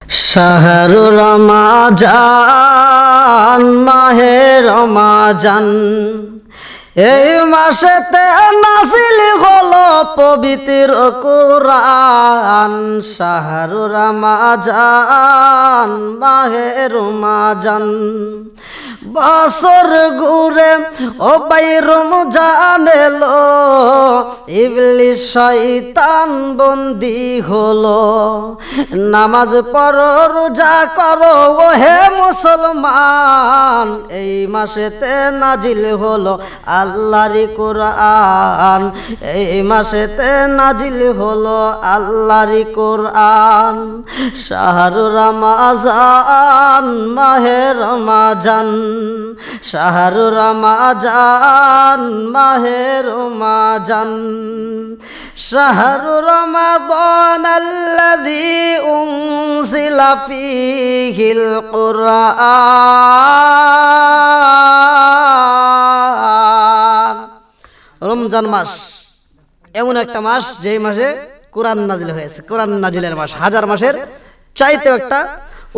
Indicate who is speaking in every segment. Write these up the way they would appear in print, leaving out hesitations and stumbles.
Speaker 1: শাহরু রমাজান মাহে রমাজান, এই মাসেতে নাজিল হলো পবিত্র কুরআন। শাহরু রমাজান মাহে রমাজান, বছর ঘুরে ও ভাই রমজান এলো, ইবলিস শয়তান বন্দী হলো। নামাজ পড়ো রোজা করো ও হে মুসলমান, এই মাসেতে নাজিল হলো আল্লাহর কোরআন। এই মাসেতে নাজিল হলো আল্লাহর কোরআন। শাহরু রমাজান মাহে রমাজান, শাহরু রমাজান মাহে রমাজান। শাহরু রমাদান আল্লাযী উনজিলা ফীহিল কুরআন। রমজান মাস এমন একটা মাস যেই মাসে কোরআন নাজিল হয়েছে। কোরআন নাজিলের মাস, হাজার মাসের চাইতেও একটা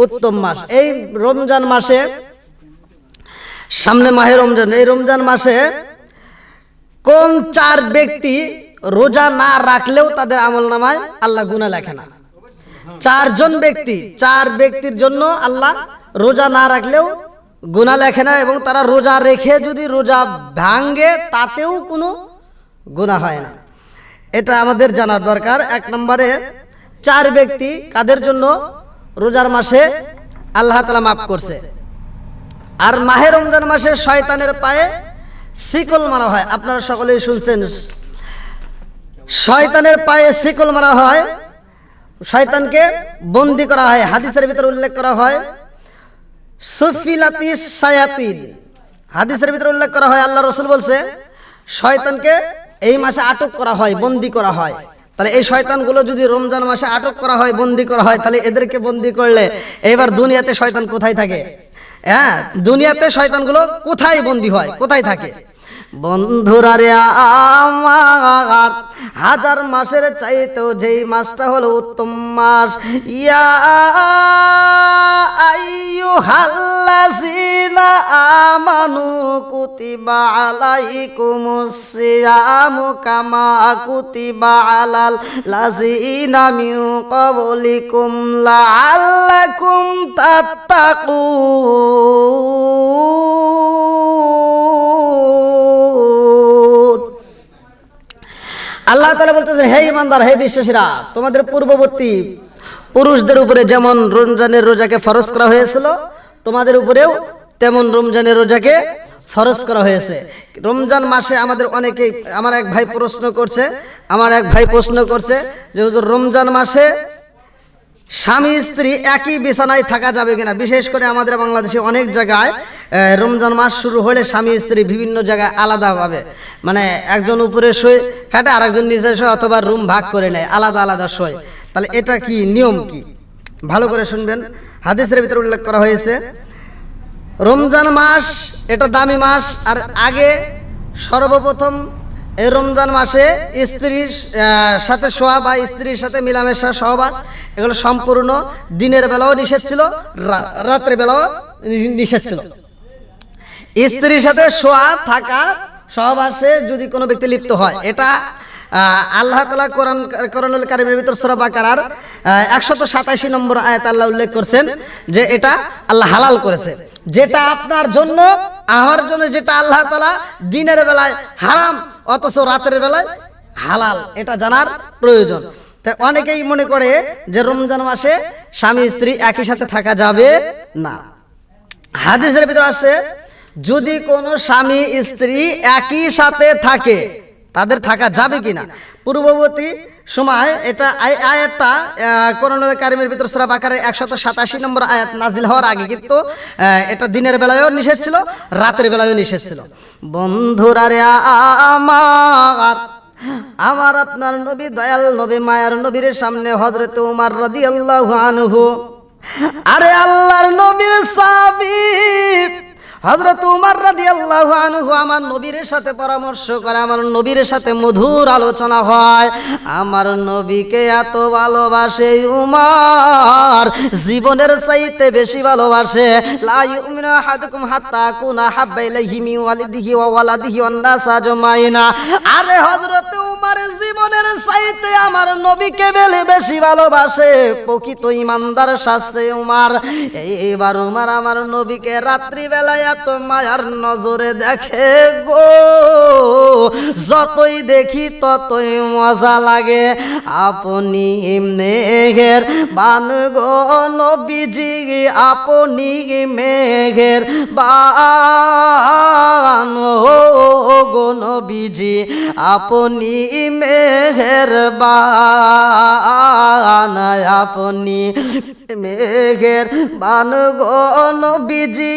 Speaker 1: উত্তম মাস। এই রমজান মাসে, সামনে মাহে রমজান, এই রমজান মাসে কোন চার ব্যক্তি রোজা না রাখলেও তাদের আমলনামায় আল্লাহ গুনাহ লেখে না? চারজন ব্যক্তি, চার ব্যক্তির জন্য আল্লাহ রোজা না রাখলেও গুনাহ লেখে না, এবং তারা রোজা রেখে যদি রোজা ভাঙে তাতেও কোনো গুনাহ হয় না। এটা আমাদের জানার দরকার। এক নম্বরে চার ব্যক্তি কাদের জন্য রোজার মাসে আল্লাহ তাআলা মাফ করছে। আর মাহে রমজান মাসে শয়তানের পায়ে শিকল মারা হয়। আপনারা সকলেই শুনছেন, শয়তানের পায়ে শিকল মারা হয়, শয়তানকে বন্দী করা হয়। হাদিসের ভিতরে উল্লেখ করা হয় সুফিলাতিস শায়াতিন, হাদিসের ভিতরে উল্লেখ করা হয় আল্লাহ রাসূল বলছে শয়তানকে এই মাসে আটক করা হয়, বন্দী করা হয়। তাহলে এই শয়তানগুলো যদি রমজান মাসে আটক করা হয়, বন্দী করা হয়, তাহলে এদেরকে বন্দী করলে এবার দুনিয়াতে শয়তান কোথায় থাকে? হ্যাঁ, দুনিয়াতে শয়তানগুলো কোথায় বন্দী হয়, কোথায় থাকে? বন্ধুরা রে আমার, হাজার মাসের চাইতেও যেই মাসটা হলো উত্তম মাস। ইয়া আইয়ুহাল্লাযীনা আমানু কুতিবা আলাইকুমুস সিয়ামু কামা কুতিবা আলাল লাযীনা মিন ক্বাবলিকুম লাআল্লাকুম তাত্তাকুন। আল্লাহ তাআলা বলতেছেন, হে ঈমানদার, হে বিশ্বাসীরা, তোমাদের পূর্ববর্তী পুরুষদের উপরে যেমন রমজানের রোজাকে ফরজ করা হয়েছিল, তোমাদের উপরেও তেমন রমজানের রোজাকে ফরজ করা হয়েছে। রমজান মাসে আমাদের অনেকেই, আমার এক ভাই প্রশ্ন করছে যে হুজুর, রমজান মাসে স্বামী স্ত্রী একই বিছানায় থাকা যাবে কিনা? বিশেষ করে আমাদের বাংলাদেশে অনেক জায়গায় রমজান মাস শুরু হলে স্বামী স্ত্রী বিভিন্ন জায়গায় আলাদাভাবে, মানে একজন উপরে শোয় খাটে, আর একজন নিচে শোয়, অথবা রুম ভাগ করে নেয়, আলাদা আলাদা শোয়। তাহলে এটা কি নিয়ম কি? ভালো করে শুনবেন। হাদিসের ভিতরে উল্লেখ করা হয়েছে রমজান মাস এটা দামি মাস। আর আগে সর্বপ্রথম এই রমজান মাসে স্ত্রীর সাথে শোয়া বা স্ত্রীর সাথে মিলামেশা, সহবাস, এগুলো সম্পূর্ণ দিনের বেলাও নিষেধ ছিল, রাত্রে বেলাও নিষেধ ছিল। স্ত্রীর সাথে শোয়া, থাকা, সহবাসে যদি কোনো ব্যক্তি লিপ্ত হয়, এটা আল্লাহ তাআলা কোরআনুল কারীমের ভিতর সূরা বাকারার 187 নম্বর আয়াত আল্লাহ উল্লেখ করছেন যে এটা আল্লাহ হালাল করেছে। যেটা আপনার জন্য, আমার জন্য, যেটা আল্লাহ তাআলা দিনের বেলায় হারাম অথচ রাতের বেলায় হালাল, এটা জানার প্রয়োজন। তাই অনেকেই মনে করে যে রমজান মাসে স্বামী স্ত্রী একই সাথে থাকা যাবে না। হাদিসের ভিতর আছে যদি কোনো স্বামী স্ত্রী একই সাথে থাকে তাদের থাকা যাবে কিনা। পূর্ববর্তী সময় এটা আয়াতটা কোরআনুল কারীমের ভিতর সূরা বাকারার 187 নম্বর আয়াত নাজিল হওয়ার আগে কিন্তু এটা দিনের বেলায়ও নিষেধ ছিল, রাতের বেলায়ও নিষেধ ছিল। বন্ধুরা রে আমার আপনার নবী, দয়াল নবী, মায়ার নবীর সামনে হযরত উমর রাদিয়াল্লাহু আনহু, আরে আল্লাহর নবীর সাহাবী হযরত উমর রাদিয়াল্লাহু আনহু আমার নবীর সাথে পরামর্শ করে, আমার নবীর সাথে মধুর আলোচনা হয়। আমার নবীকে এত ভালোবাসে উমর, জীবনের চাইতে বেশি ভালোবাসে। লা ইউমিনু আহাদুকুম হাত্তা কুনা হাব্বা ইলাইহি মিন ওয়ালিদিহি ওয়া ওয়ালাদিহি ওয়ান নাস আজমাইনা। আরে হযরত উমর জীবনের চাইতে আমার নবীকে বেশি ভালোবাসে। প্রকৃত ইমানদার শাস্ত্রে উমর। এইবার উমর আমার নবীকে রাত্রি বেলায় এত মায়ার নজরে দেখে গো, যতই দেখি ততই মজা লাগে। আপনি মেঘের বান গো নবীজি, আপনি মেঘের বান গো নবীজি, আপনি মেঘের বান, আপনি মেঘের বান গো নবীজি,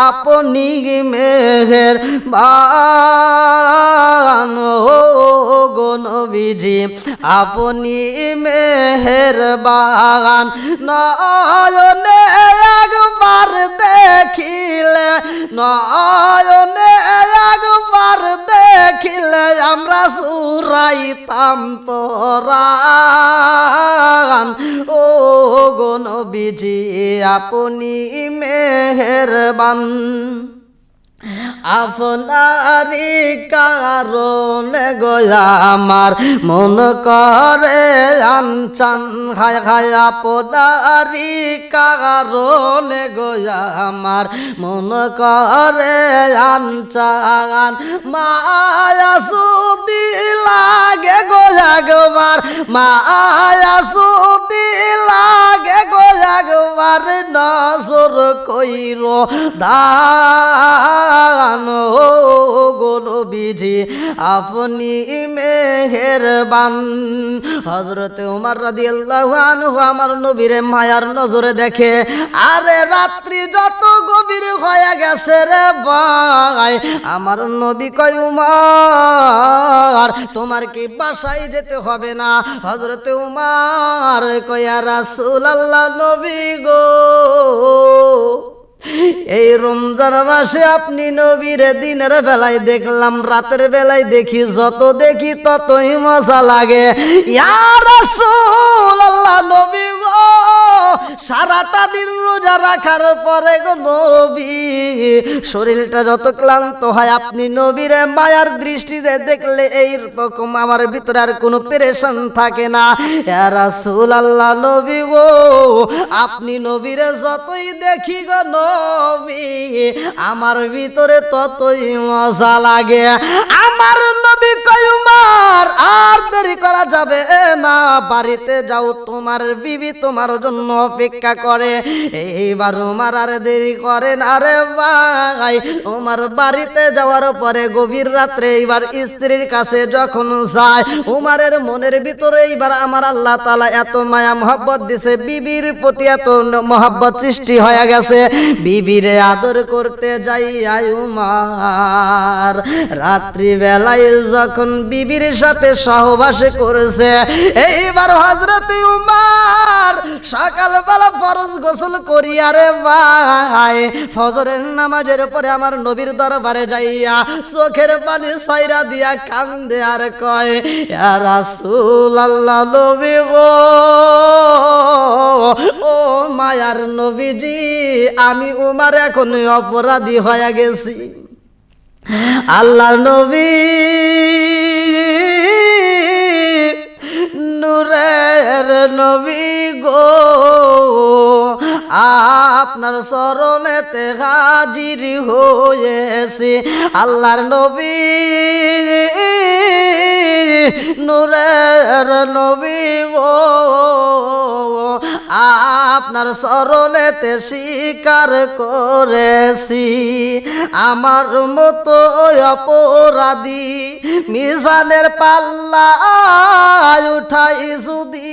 Speaker 1: আপনি মেঘের বান গো নবীজি, আপনি মেঘের বান। নয়নে একবার দেখিলে, নয়নে একবার দেখিলে আমরা সুরাইতাম পরাণ। ও গো নবীজি, আপনি মেহেরবান। আপনারি কারণে গয়া আমার মন করে আনচান খায় খায়। আপনারি কারণে গয়া আমার মন করে আনচান। মায়া সুদি লাগে গোয়া গোবার, মায়া সুদি লাগে গোয়া গোবার, নজর কইর দান গো নবীজি, আপনি মেহেরবান। হযরত উমর রাদিয়াল্লাহু আনহু আমার নবীরে মায়ার নজরে দেখে। আরে রাত্রি যত গভীর হয়ে গেছে রে ভাই, আমার নবী কয় উমর তোমার কি বাসায় যেতে হবে না? হযরত উমর কয় ইয়া রাসূলুল্লাহ, নবী গো, এই রমজান মাসে আপনি নবীরে দিনের বেলায় দেখলাম, রাতের বেলায় দেখি, যত দেখি ততই মজা লাগে। ইয়া রাসূলুল্লাহ, নবী গো, সারাটা দিন রোজা রাখার পরে গো নবী শরীরটা যত ক্লান্ত হয়, আপনি নবীরে মায়ার দৃষ্টিতে দেখলে এই রকম আমার ভিতরে আর কোনো পেরেশান থাকে না। ইয়া রাসূলুল্লাহ, নবী গো, আপনি নবীরে যতই দেখি গো নবী, আমার ভিতরে ততই মজা লাগে। আমার নবী কয় উমর আর দেরি করা যাবে না, বাড়িতে যাও, তোমার বিবি তোমার জন্য অপেক্ষা করে। এইবার উমর আর দেরি করে না রে ভাই। উমর বাড়িতে যাওয়ার পরে গভীর রাত্রে এইবার স্ত্রীর কাছে যখন যায়, উমরের মনের ভিতরে এইবার আমার আল্লাহ তাআলা এত মায়া মহব্বত দিছে, বিবির প্রতি এত মহব্বত সৃষ্টি হয়ে গেছে। বিবিরে আদর করতে যাই উমর রাত্রি বেলায় যখন বিবির সাথে সহবাস করেছে, এইবার হযরত উমর সকালবেলা ফরজ গোসল করিয়া রে ভাই ফজরের নামাজের পরে আমার নবীর দরবারে যাইয়া চোখের পানি ছাইরা দিয়া কান্দে আর কয়, ইয়া রাসূলুল্লাহ, নবী গো, ও মায়ার নবীজি, আমি উমর এখন অপরাধী হয়ে গেছি। আল্লাহর নবী নূরের নবী গো, আপনার চরণেতে হাজির হয়েছি। আল্লাহর নবী নূরের নবী গো, আপনার চরণেতে স্বীকার করেছি, আমার মতো অপরাধী মিজানের পাল্লায় উঠাই যদি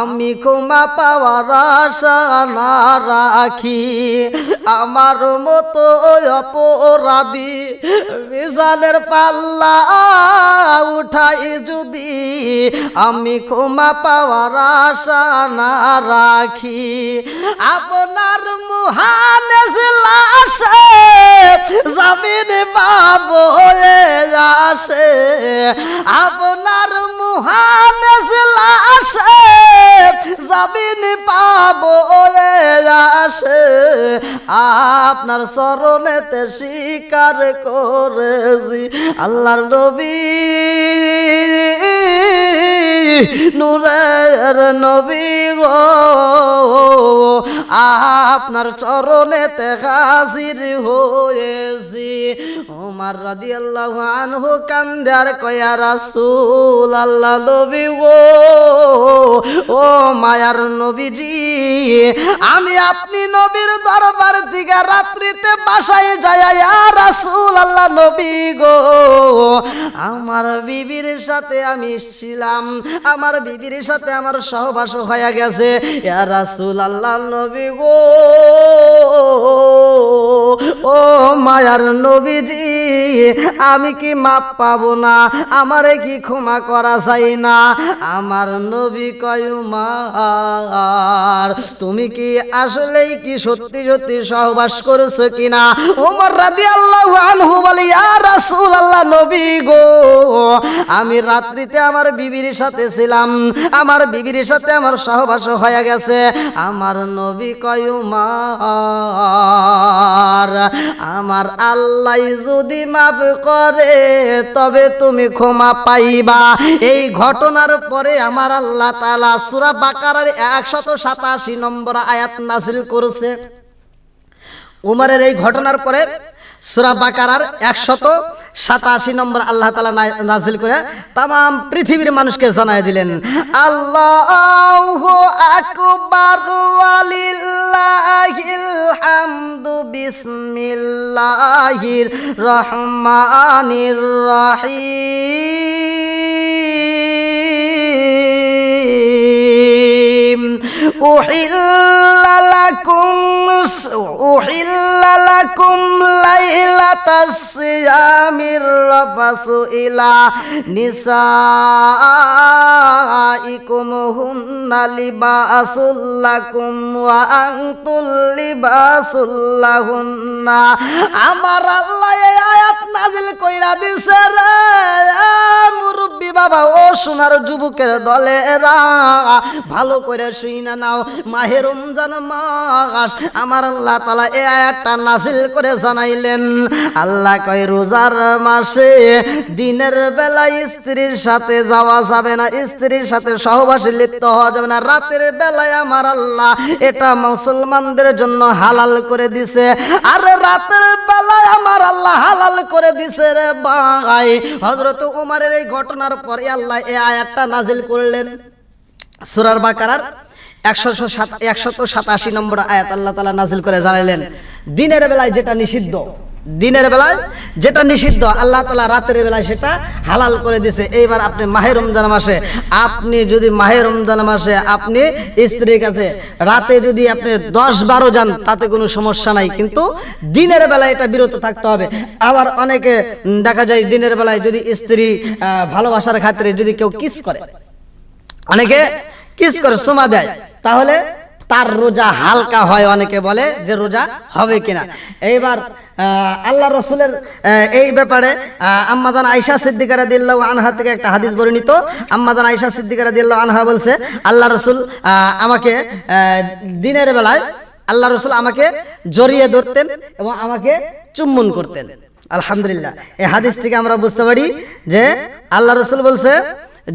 Speaker 1: আমি ক্ষমা পাওয়ার আশা না রাখি, আমার মতো অপরাধী মিজানের পাল্লা উঠাই যদি আমি ক্ষমা পাওয়ার আশা না রাখি, আপনার মহান লাশে জামিন পাবো আসে, আপনার মহান লাশে জামিন পাবো আসে, আপনার চরণেতে স্বীকার করেছি আল্লাহর নবী নূরের নবী গো, আপনার চরণেতে হাজির হয়েছি। ওমর রাদিয়াল্লাহু আনহু কান্দে আর কয় ইয়া রাসূল আল্লাহ নবী গো, ও মায়ার নবীজি, আমি আপনি নবীর দরবার থেকে রাত্রিতে বাসায় যাই ইয়া রাসূল আল্লাহ নবী গো, আমার বিবির সাথে আমি ছিলাম, আমার বিবির সাথে আমার সহবাস হয়ে গেছে ইয়া রাসূল আল্লাহ নবী গো, ও মায়ার নবীজি, আমি কি মাপ পাবো না? আমারে কি ক্ষমা করা চাই না? আমার নবী কয় উমর, তুমি কি আসলেই কি সত্যি সত্যি সহবাস করেছো কিনা? ওমর রাদিয়াল্লাহু আনহু বলে ইয়া রাসূলুল্লাহ নবী গো, আমি রাত্রিতে আমার বিবির সাথে ছিলাম, আমার বিবির সাথে আমার সহবাস হয়ে গেছে। আমার নবী কয় উমর, আমার আল্লাহ যদি মাফ করে তবে তুমি ক্ষমা পাইবা। এই ঘটনার পরে আমার আল্লাহ তাআলা সূরা বাকারার 187 নম্বর আয়াত নাযিল করেছে। উমরের এই ঘটনার পরে সূরা বাকারার 187 নম্বর আল্লাহ তাআলা নাযিল করে तमाम পৃথিবীর মানুষকে জানায় দিলেন, আল্লাহু আকবার ওয়ালিল্লাহিল হামদু বিসমিল্লাহির রহমানির রহিম। উহিল্লা লাকুম লাইলাতাস সিয়ামির রাফাসু ইলা নিসাইকুম হুন্না লিবাসুল লাকুম ওয়া আনতুল লিবাসুল লাহুন্না। আমার আল্লাহ এই আয়াত নাযিল কইরা দিছে রে মুরব্বি বাবা, ও সোনার যুবকের দলেরা, ভালো করে শুইনা নাও। মাহে রমজান মাস আমার আল্লাহ তাআলা এই আয়াতটা নাযিল করে জানাইলেন। আল্লাহ কয় রোজার মাসে দিনের বেলায় স্ত্রীর সাথে যাওয়া যাবে না, স্ত্রীর সাথে সহবাসে লিপ্ত হওয়া যাবে না। রাতের বেলায় আমার আল্লাহ এটা মুসলমানদের জন্য হালাল করে দিছে। আর রাতের বেলায় আমার আল্লাহ হালাল করে দিছে রে ভাই। হযরত উমরের এই ঘটনার পরে আল্লাহ এই আয়াতটা নাযিল করলেন। সূরা বাকারার 187 নম্বর আয়াত আল্লাহ তাআলা নাযিল করে জানালেন, দিনের বেলায় যেটা নিষিদ্ধ, দিনের বেলায় যেটা নিষিদ্ধ আল্লাহ তাআলা রাতের বেলায় সেটা হালাল করে দিয়েছে। এইবার আপনি মাহে রমজান মাসে, আপনি যদি মাহে রমজান মাসে আপনি স্ত্রীর কাছে রাতে যদি আপনি 10-12 যান তাতে কোনো সমস্যা নাই, কিন্তু দিনের বেলায় এটা বিরত থাকতে হবে। আবার অনেকে দেখা যায় দিনের বেলায় যদি স্ত্রী ভালোবাসার খাতিরে যদি কেউ কিস করে, অনেকে কিস করে চুমা দেয়, তাহলে তার রোজা হালকা হয়, অনেকে বলে যে রোজা হবে কিনা। এইবার আল্লাহ রাসূলের এই ব্যাপারে আম্মাজান আয়েশা সিদ্দিকা রাদিয়াল্লাহু আনহা থেকে একটা হাদিস বর্ণিত। আম্মাজান আয়েশা সিদ্দিকা রাদিয়াল্লাহু আনহা বলছে, আল্লাহ রাসূল আমাকে দিনের বেলায় আল্লাহ রাসূল আমাকে জড়িয়ে ধরতেন এবং আমাকে চুম্বন করতেন। আলহামদুলিল্লাহ, এই হাদিস থেকে আমরা বুঝতে পারি যে আল্লাহ রাসূল বলছে,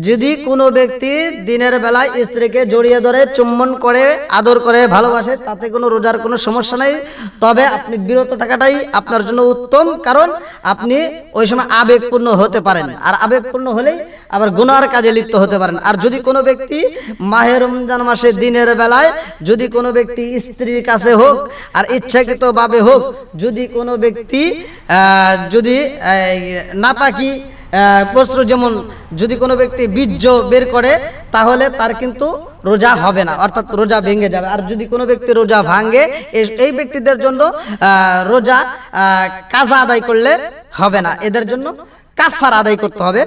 Speaker 1: যদি কোনো ব্যক্তি দিনের বেলায় স্ত্রীকে জড়িয়ে ধরে চুম্বন করে আদর করে ভালোবাসে তাতে কোনো রোজার কোনো সমস্যা নেই, তবে আপনি বিরত থাকাটাই আপনার জন্য উত্তম, কারণ আপনি ওই সময় আবেগপূর্ণ হতে পারেন, আর আবেগপূর্ণ হলেই আবার গুনার কাজে লিপ্ত হতে পারেন। আর যদি কোনো ব্যক্তি মাহে রমজান মাসে দিনের বেলায় যদি কোনো ব্যক্তি স্ত্রীর কাছে হোক আর ইচ্ছাকৃতভাবে হোক, যদি কোনো ব্যক্তি যদি নাপাকি প্রশ্ন যেমন যদি কোনো ব্যক্তি বীর্য বের করে তাহলে তার কিন্তু রোজা হবে না, অর্থাৎ রোজা ভেঙে যাবে। আর যদি কোনো ব্যক্তি রোজা ভাঙে, এই ব্যক্তিদের জন্য রোজা কাজা আদায় করলে হবে না, এদের জন্য কাফারা আদায় করতে হবে।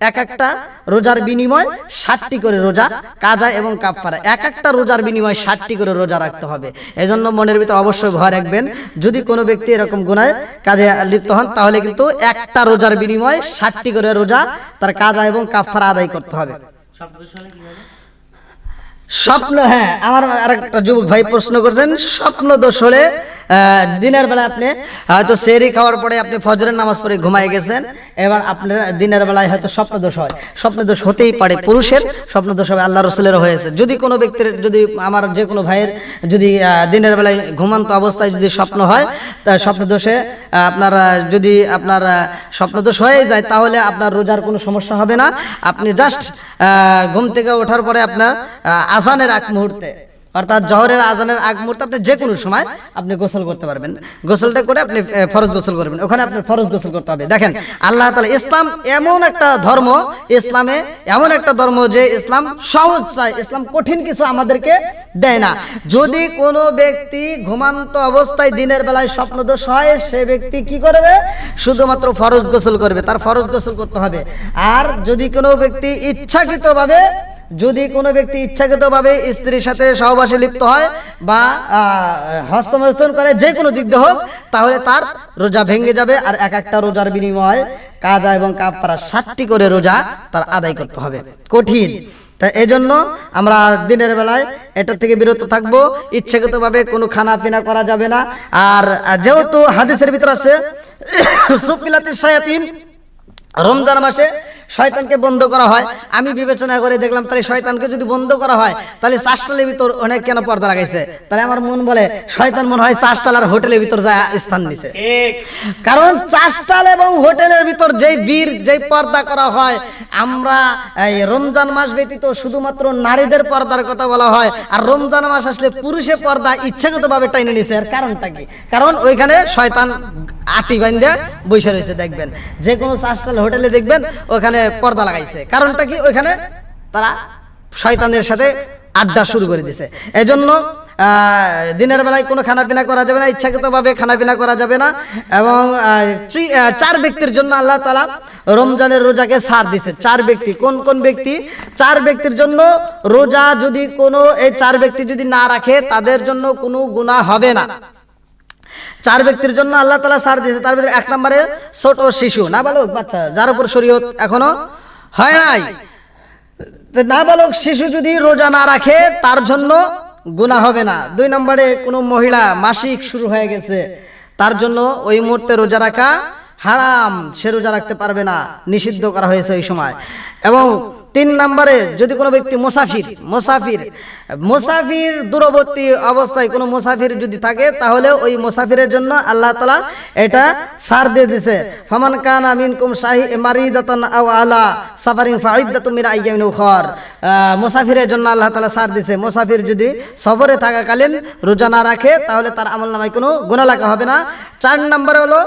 Speaker 1: এক একটা রোজার বিনিময় 60টি করে রোজা, কাজা এবং কাফারা এক একটা রোজার বিনিময় 60টি করে রোজা রাখতে হবে। এজন্য মনের ভিতরে অবশ্যই ভয় রাখবেন, যদি কোনো ব্যক্তি এরকম গুনায় কাজে লিপ্ত হন তাহলে কিন্তু একটা রোজার বিনিময় 60টি করে রোজা তার কাজা এবং কাফারা আদায় করতে হবে। স্বপ্ন, হ্যাঁ, আমার আরেকটা যুবক ভাই প্রশ্ন করছেন, স্বপ্ন দোষ হলে দিনের বেলায় আপনি হয়তো সেহরি খাওয়ার পরে আপনি ফজরের নামাজ পড়ে ঘুমায় গেছেন, এবার আপনার দিনের বেলায় হয়তো স্বপ্ন দোষ হয়। স্বপ্ন দোষ হতেই পারে, পুরুষের স্বপ্ন দোষ হবে, আল্লাহ রসুলেরও হয়েছে। যদি কোনো ব্যক্তির, যদি আমার যে কোনো ভাইয়ের যদি দিনের বেলায় ঘুমান্ত অবস্থায় যদি স্বপ্ন হয়, তা স্বপ্ন দোষে আপনার যদি আপনার স্বপ্ন দোষ হয়ে যায় তাহলে আপনার রোজার কোনো সমস্যা হবে না। আপনি জাস্ট ঘুম থেকে ওঠার পরে আপনার আজানের আগ মুহূর্তে, অর্থাৎ জহরের আজানের আগ মুহূর্তে আপনি যে কোনো সময় আপনি গোসল করতে পারবেন। গোসলটা করে আপনি ফরজ গোসল করবেন, ওখানে আপনার ফরজ গোসল করতে হবে। দেখেন আল্লাহ তাআলা, ইসলাম এমন একটা ধর্ম, ইসলামে এমন একটা ধর্ম যে ইসলাম সহজ চায়, ইসলাম কঠিন কিছু আমাদেরকে দেয় না। যদি কোনো ব্যক্তি ঘুমান্ত অবস্থায় দিনের বেলায় স্বপ্নদোষ হয়, সে ব্যক্তি কি করবে? শুধুমাত্র ফরজ গোসল করবে, তার ফরজ গোসল করতে হবে। আর যদি কোনো ব্যক্তি ইচ্ছাকৃতভাবে স্ত্রীর সাথে সহবাসে লিপ্ত হয় বা হস্তমৈথুন করে, যে কোনো দিক দিয়ে হোক, তাহলে তার রোজা ভেঙে যাবে। আর এক একটা রোজার বিনিময়ে কাজা এবং কাফারা 60টি করে রোজা তার আদায় করতে হবে। কঠিন, তাই এই জন্য আমরা দিনের বেলায় এটা থেকে বিরত থাকবো। ইচ্ছাকৃতভাবে কোনো খানা পিনা করা যাবে না। আর যেহেতু হাদিসের ভিতর আছে সুফিলাতিশ শায়াতিন, রমজান মাসে শয়তানকে বন্ধ করা হয়। আমি বিবেচনা করে দেখলাম, তাহলে শয়তানকে যদি বন্ধ করা হয় তাহলে চাষটালের ভিতর অনেক কেন পর্দা লাগাইছে? তাহলে আমার মন বলে শয়তান মনে হয় চাষটাল আর হোটেলের ভিতর যায় স্থান নিছে। কারণ চাষটাল এবং হোটেলের ভিতর যেই পর্দা করা হয়, আমরা এই রমজান মাস ব্যতীত শুধুমাত্র নারীদের পর্দার কথা বলা হয়, আর রমজান মাস আসলে পুরুষের পর্দা ইচ্ছাগতভাবে টাইনে নিছে। এর কারণটা কি? কারণ ওইখানে শয়তান আটি বান্ধে বসে রয়েছে। দেখবেন যে কোনো চাষটাল হোটেলে দেখবেন ওখানে পর্দা লাগাইছে। কারণটা কি? ওইখানে তারা শয়তানের সাথে আড্ডা শুরু করে দিছে। এজন্য দিনের বেলায় কোনো খানাপিনা করা যাবে না, ইচ্ছাকৃতভাবে খানাপিনা করা যাবে না। এবং 4 ব্যক্তির জন্য আল্লাহ তাআলা রমজানের রোজাকে ছাড় দিছে। 4 ব্যক্তি, কোন কোন ব্যক্তি? 4 ব্যক্তির জন্য রোজা যদি কোনো এই 4 ব্যক্তি যদি না রাখে তাদের জন্য কোনো গুনাহ হবে না। 4 ব্যক্তির জন্য আল্লাহ তাআলা ছাড় দিয়েছে। তার ভিতরে 1 নম্বরে ছোট শিশু, নাবালক বাচ্চা, যার উপর শরীয়ত এখনো হয় নাই, নাবালক শিশু যদি রোজা না রাখে তার জন্য গুনাহ হবে না। 2 নম্বরে কোনো মহিলা মাসিক শুরু হয়ে গেছে, তার জন্য ওই মুহূর্তে রোজা রাখা হারাম, সে রোজা রাখতে পারবে না, নিষিদ্ধ করা হয়েছে ওই সময়। এবং 3 নম্বরে যদি কোনো ব্যক্তি মুসাফির দূরবর্তী অবস্থায় কোনো মুসাফির যদি থাকে, তাহলে ওই মুসাফিরের জন্য আল্লাহ তাআলা এটা ছাড় দিয়ে দিয়েছে। ফামান কানা মিনকুম মারিদাতান আও আলা সাফারিন ফাইদ্দাতুম মিন আইয়ামিন উখর। মুসাফিরের জন্য আল্লাহ তাআলা ছাড় দিয়েছে। মুসাফির যদি সফরে থাকাকালীন রোজা না রাখে তাহলে তার আমলনামায় কোনো গুনাহ লেখা হবে না। 4 নম্বরে হলো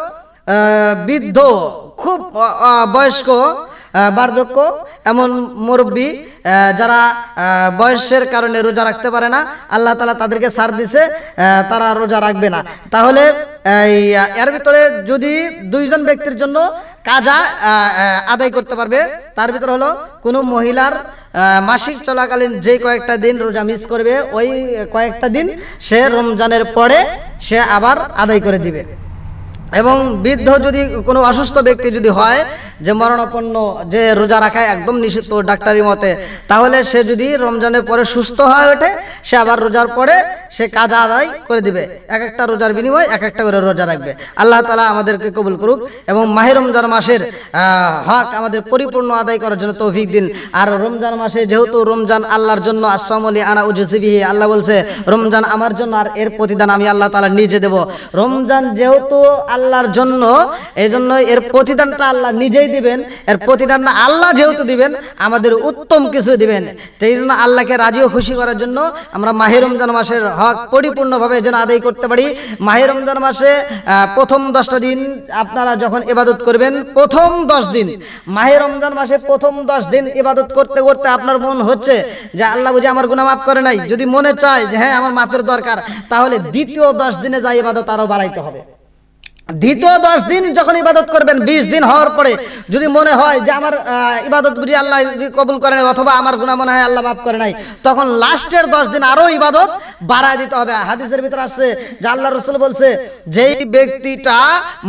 Speaker 1: বৃদ্ধ, খুব বয়স্ক, বার্ধক্য, এমন মুরব্বী যারা বয়সের কারণে রোজা রাখতে পারে না, আল্লাহ তাআলা তাদেরকে ছাড় দিছে, তারা রোজা রাখবে না। তাহলে এর ভিতরে যদি 2 জন ব্যক্তির জন্য কাজা আদায় করতে পারবে, তার ভিতরে হলো কোনো মহিলার মাসিক চলাকালীন যে কয়েকটা দিন রোজা মিস করবে, ওই কয়েকটা দিন সে রমজানের পরে সে আবার আদায় করে দিবে। এবং বৃদ্ধ যদি কোনো অসুস্থ ব্যক্তি যদি হয়, যে মরণাপন্ন, যে রোজা রাখা একদম নিষিদ্ধ ডাক্তারি মতে, তাহলে সে যদি রমজানের পরে সুস্থ হয়ে ওঠে, সে আবার রোজার পরে সে কাজা আদায় করে দিবে। এক একটা রোজার বিনিময়ে এক একটা করে রোজা রাখবে। আল্লাহ তাআলা আমাদেরকে কবুল করুক এবং মাহে রমজান মাসের হক আমাদের পরিপূর্ণ আদায় করার জন্য তৌফিক দিন। আর রমজান মাসে যেহেতু রমজান আল্লাহর জন্য, আসসামলি আনা উজসিবিহি, আল্লাহ বলছে রমজান আমার জন্য আর এর প্রতিদান আমি আল্লাহ তাআলা নিজে দেব। রমজান যেহেতু আল্লাহর জন্য, এই জন্য এর প্রতিদানটা আল্লাহ নিজেই নিজেই দিবেন, এর প্রতিদান না আল্লাহ যেহেতু দিবেন আমাদের উত্তম কিছু দিবেন। সেই জন্য আল্লাহকে রাজি ও খুশি করার জন্য আমরা মাহে রমজান মাসের হক পরিপূর্ণভাবে যেন আদায় করতে পারি। মাহে রমজান মাসে প্রথম 10টা দিন আপনারা যখন ইবাদত করবেন, প্রথম 10 দিন মাহে রমজান মাসে প্রথম 10 দিন ইবাদত করতে করতে আপনার মন হচ্ছে যে আল্লাহ বুঝি আমার গুনাহ মাফ করে নাই, যদি মনে চায় যে হ্যাঁ আমার মাফের দরকার, তাহলে দ্বিতীয় 10 দিনে যা ইবাদত আরো বাড়াইতে হবে। দ্বিতীয় 10 দিন যখন ইবাদত করবেন, 20 দিন হওয়ার পরে যদি মনে হয় যে আমার ইবাদত বুঝি আল্লাহ কবুল করে নাই অথবা আমার গুনাহ মনে হয় আল্লাহ মাফ করে নাই, তখন লাস্টের 10 দিন আরো ইবাদত বাড়ায় দিতে হবে। হাদিসের ভিতরে আসছে যে আল্লাহ রাসূল বলছে, যেই ব্যক্তিটা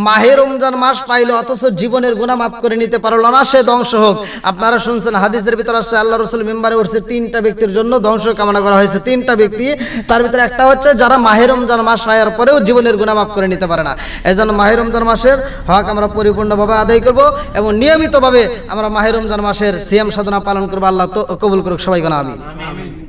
Speaker 1: মাহে রমজান মাস পাইলো অথচ জীবনের গুনাহ মাফ করে নিতে পারলো না, সে ধ্বংস হোক। আপনারা শুনছেন হাদিসের ভিতরে আসছে আল্লাহ রাসূল মিম্বারে উঠছে 3টা ব্যক্তির জন্য ধ্বংস কামনা করা হয়েছে। 3টা ব্যক্তি, তার ভিতরে একটা হচ্ছে যারা মাহে রমজান মাস পাওয়ার পরেও জীবনের গুনাহ মাফ করে নিতে পারে না। মাহে রমজান মাসের হক আমরা পরিপূর্ণভাবে আদায় করব এবং নিয়মিতভাবে আমরা মাহে রমজান মাসের সিয়াম সাধনা পালন করব। আল্লাহ তো কবুল করুক সবাইকে, আমিন।